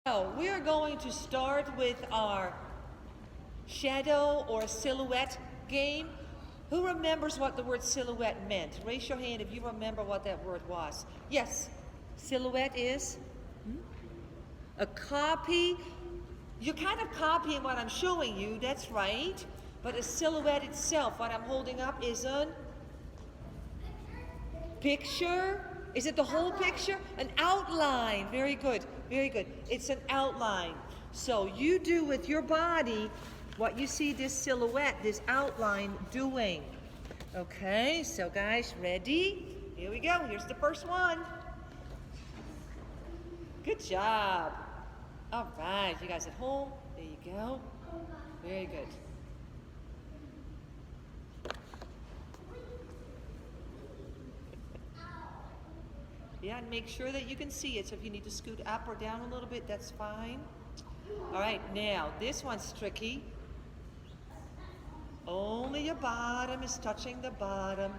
So we are going to start with our shadow or silhouette game. Who remembers what the word silhouette meant? Raise your hand if you remember what that word was. Yes, silhouette is a copy. You're kind of copying what I'm showing you, that's right. But a silhouette itself, what I'm holding up, is a picture. Is it the whole picture? An outline. Very good. Very good. It's an outline. So you do with your body what you see this silhouette, this outline doing. Okay, so guys, ready? Here we go. Here's the first one. Good job. All right, you guys at home, there you go. Very good. Yeah, and make sure that you can see it. So if you need to scoot up or down a little bit, that's fine. All right, now this one's tricky. Only your bottom is touching the bottom.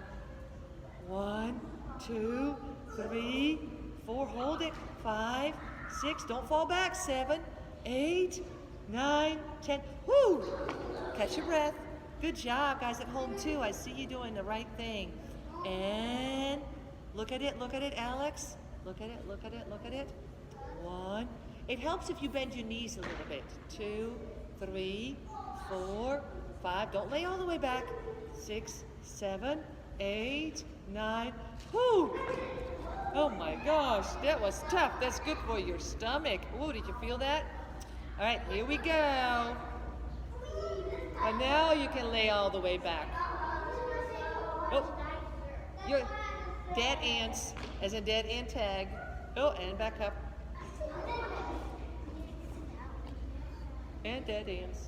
1, 2, 3, 4. Hold it. 5, 6. Don't fall back. 7, 8, 9, 10. Woo! Catch your breath. Good job, guys at home too. I see you doing the right thing. And look at it, Alex. Look at it, look at it, look at it. 1. It helps if you bend your knees a little bit. 2, 3, 4, 5. Don't lay all the way back. 6, 7, 8, 9. Whoo! Oh my gosh, that was tough. That's good for your stomach. Ooh, did you feel that? All right, here we go. And now you can lay all the way back. Oh, you're dead ants, as a dead ant tag. Oh, and back up. And dead ants.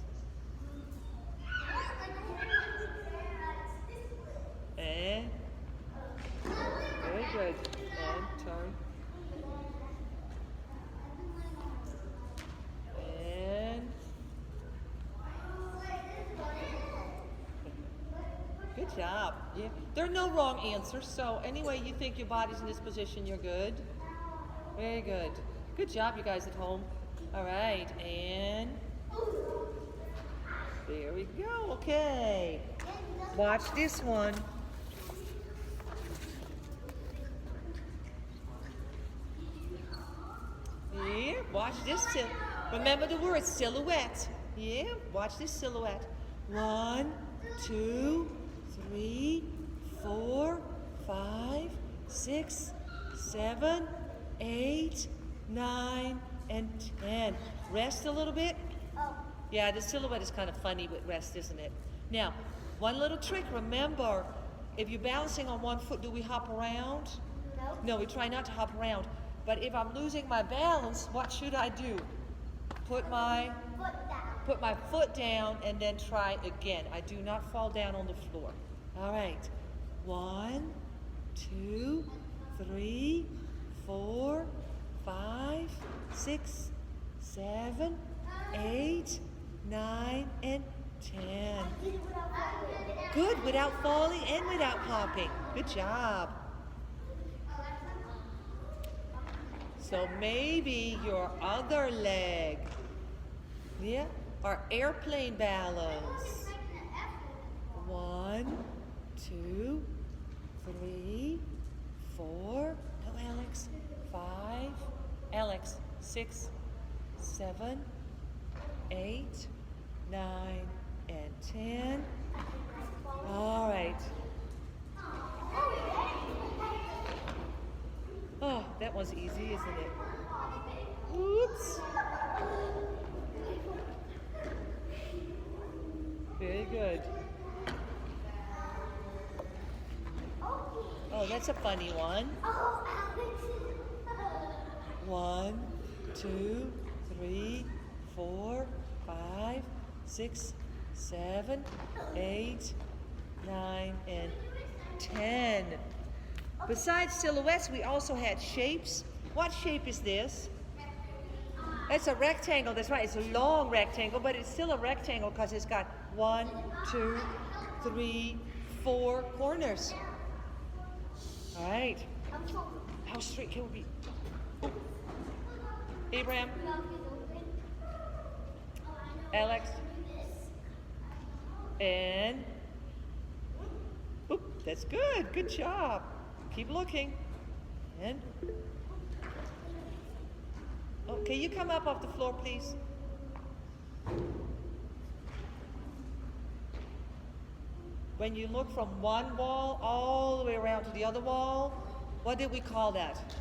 And very good. And turn. And good job. Yeah, there are no wrong answers. So anyway you think your body's in this position, you're good. Very good. Good job, you guys at home. All right, and there we go. Okay. Watch this one. Yeah, watch this. Remember the word silhouette. Yeah, watch this silhouette. 1, 2, 3, 4, 5, 6, 7, 8, 9, and 10. Rest a little bit. Yeah, the silhouette is kind of funny with rest, isn't it? Now, one little trick. Remember, if you're balancing on one foot, do we hop around? No, we try not to hop around. But if I'm losing my balance, what should I do? Put my foot down and then try again. I do not fall down on the floor. All right. 1, 2, 3, 4, 5, 6, 7, 8, 9, and 10. Good, without falling and without hopping. Good job. So maybe your other leg, yeah, are airplane balance. 1, 2, 3, 4. No, Alex. 5. Alex. 6, 7, 8, 9, and 10. All right. Oh, that was easy, isn't it? Oops. Very good. Oh, that's a funny one. 1, 2, 3, 4, 5, 6, 7, 8, 9, and 10. Besides silhouettes, we also had shapes. What shape is this? It's a rectangle, that's right. It's a long rectangle, but it's still a rectangle because it's got 1, 2, 3, 4 corners. All right. How straight can we be? Abraham? Alex. And, oop, that's good. Good job. Keep looking. And, oh, can you come up off the floor, please? When you look from one wall all the way around to the other wall, what did we call that?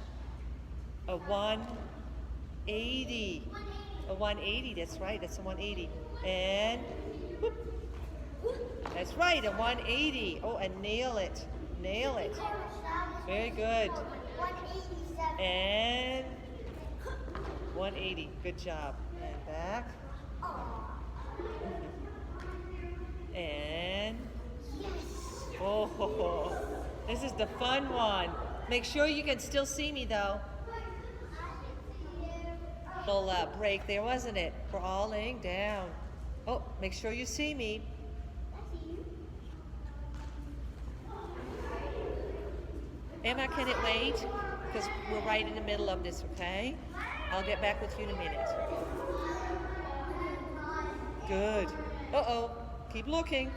A 180. A 180, that's right, that's a 180. And, whoop. That's right, a 180. Oh, and nail it. Nail it. Very good. And 180. Good job. And back. And oh, this is the fun one. Make sure you can still see me though. Little break there, wasn't it? We're all laying down. Oh, make sure you see me. Emma, can it wait? Because we're right in the middle of this, okay? I'll get back with you in a minute. Good. Uh-oh. Keep looking.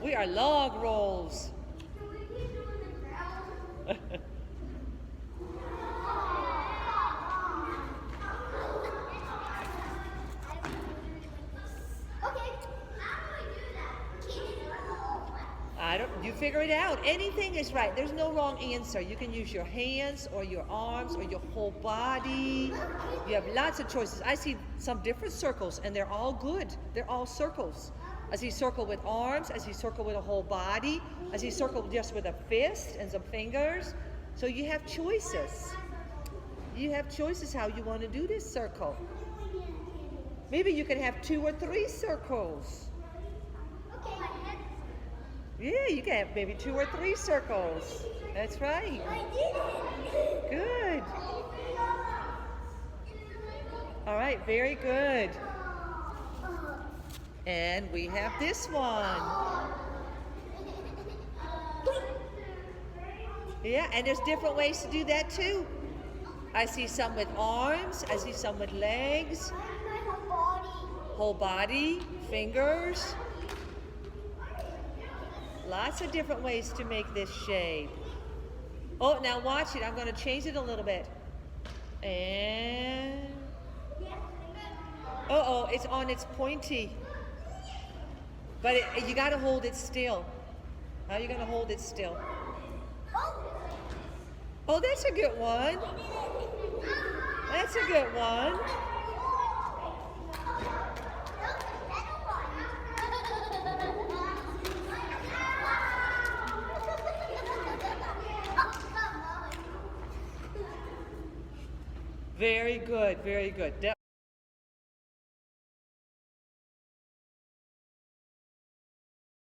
We are log rolls. You figure it out. Anything is right. There's no wrong answer. You can use your hands or your arms or your whole body. You have lots of choices. I see some different circles and they're all good. They're all circles. I see circle with arms. I see circle with a whole body. I see circle just with a fist and some fingers. So you have choices. You have choices how you want to do this circle. Maybe you can have 2 or 3 circles. Yeah, you can have maybe 2 or 3 circles. That's right. I did it. Good. All right, very good. And we have this one. Yeah, and there's different ways to do that too. I see some with arms. I see some with legs. Whole body, fingers. Lots of different ways to make this shape. Oh, now watch it. I'm going to change it a little bit. And... uh-oh, it's on its pointy. But you got to hold it still. How are you going to hold it still? Oh, that's a good one. That's a good one. Very good, very good.